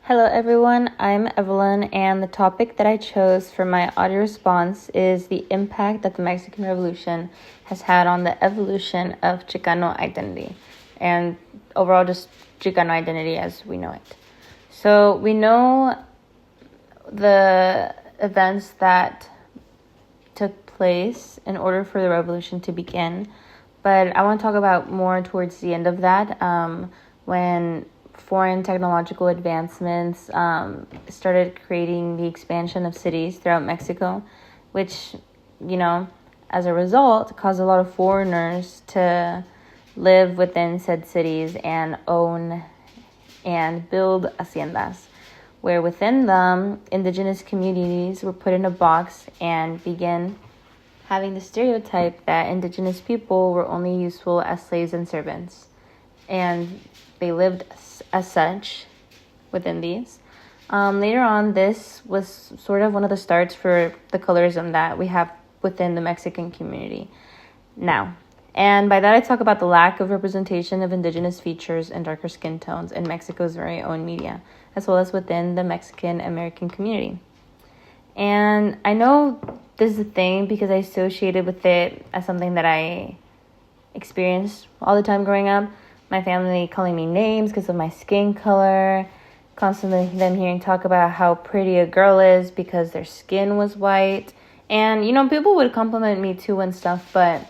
Hello everyone, I'm Evelyn, and the topic that I chose for my audio response is the impact that the Mexican Revolution has had on the evolution of Chicano identity and overall just Chicano identity as we know it. So we know the events that took place in order for the revolution to begin, but I want to talk about more towards the end of that, when foreign technological advancements started creating the expansion of cities throughout Mexico, which, as a result, caused a lot of foreigners to live within said cities and own and build haciendas, where within them, indigenous communities were put in a box and began having the stereotype that indigenous people were only useful as slaves and servants. And they lived as such within these. Later on, this was sort of one of the starts for the colorism that we have within the Mexican community now. And by that, I talk about the lack of representation of indigenous features and darker skin tones in Mexico's very own media, as well as within the Mexican American community. And I know this is a thing because I associated with it as something that I experienced all the time growing up. My family calling me names because of my skin color, constantly them hearing talk about how pretty a girl is because their skin was white. And, people would compliment me too and stuff, but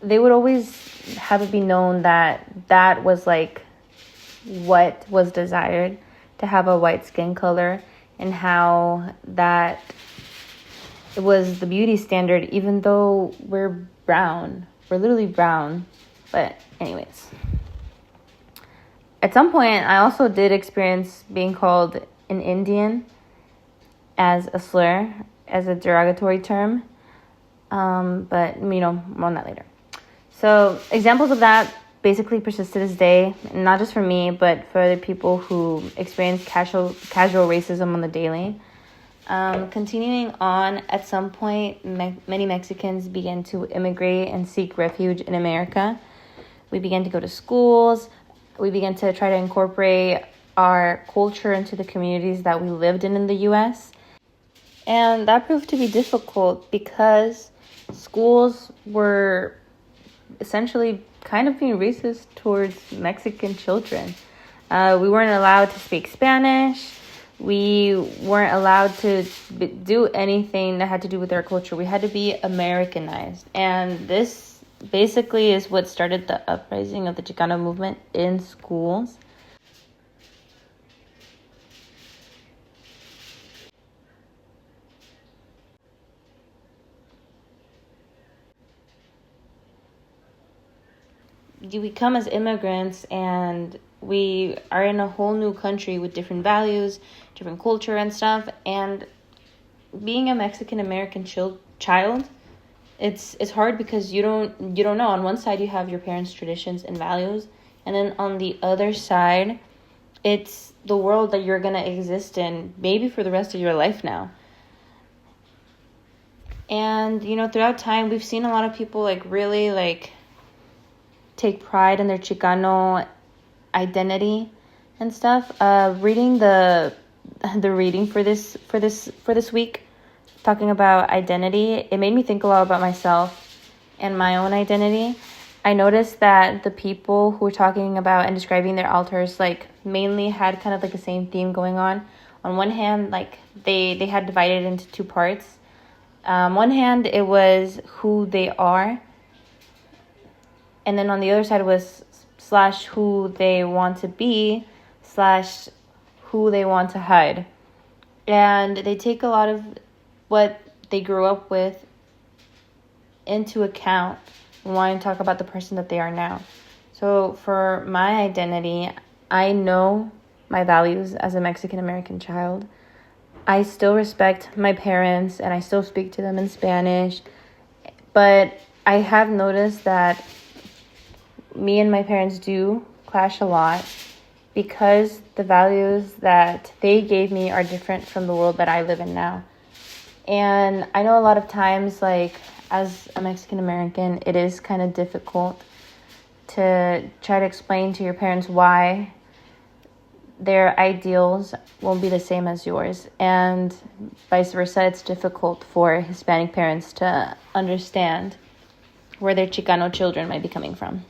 they would always have it be known that that was like what was desired, to have a white skin color, and how that was the beauty standard, even though we're brown. We're literally brown. But anyways. At some point, I also did experience being called an Indian as a slur, as a derogatory term. But, more on that later. So examples of that basically persist to this day, not just for me, but for other people who experience casual racism on the daily. Continuing on, at some point, many Mexicans began to immigrate and seek refuge in America. We began to go to schools. We began to try to incorporate our culture into the communities that we lived in the U.S. And that proved to be difficult because schools were essentially kind of being racist towards Mexican children. We weren't allowed to speak Spanish. We weren't allowed to do anything that had to do with our culture. We had to be Americanized. And this basically is what started the uprising of the Chicano movement in schools. We come as immigrants and we are in a whole new country with different values, different culture and stuff. And being a Mexican American child, it's hard because you don't know. On one side, you have your parents' traditions and values, and then on the other side, it's the world that you're gonna exist in, maybe for the rest of your life now. And throughout time, we've seen a lot of people really take pride in their Chicano identity and stuff. Reading the reading for this week, talking about identity, it made me think a lot about myself and my own identity. I noticed that the people who were talking about and describing their altars mainly had kind of the same theme going on. On one hand, they had divided into two parts. One hand, it was who they are, and then on the other side was / who they want to be / who they want to hide. And they take a lot of what they grew up with into account when wanting to talk about the person that they are now. So for my identity, I know my values as a Mexican American child. I still respect my parents and I still speak to them in Spanish. But I have noticed that me and my parents do clash a lot because the values that they gave me are different from the world that I live in now. And I know a lot of times, as a Mexican American, it is kind of difficult to try to explain to your parents why their ideals won't be the same as yours, and vice versa. It's difficult for Hispanic parents to understand where their Chicano children might be coming from.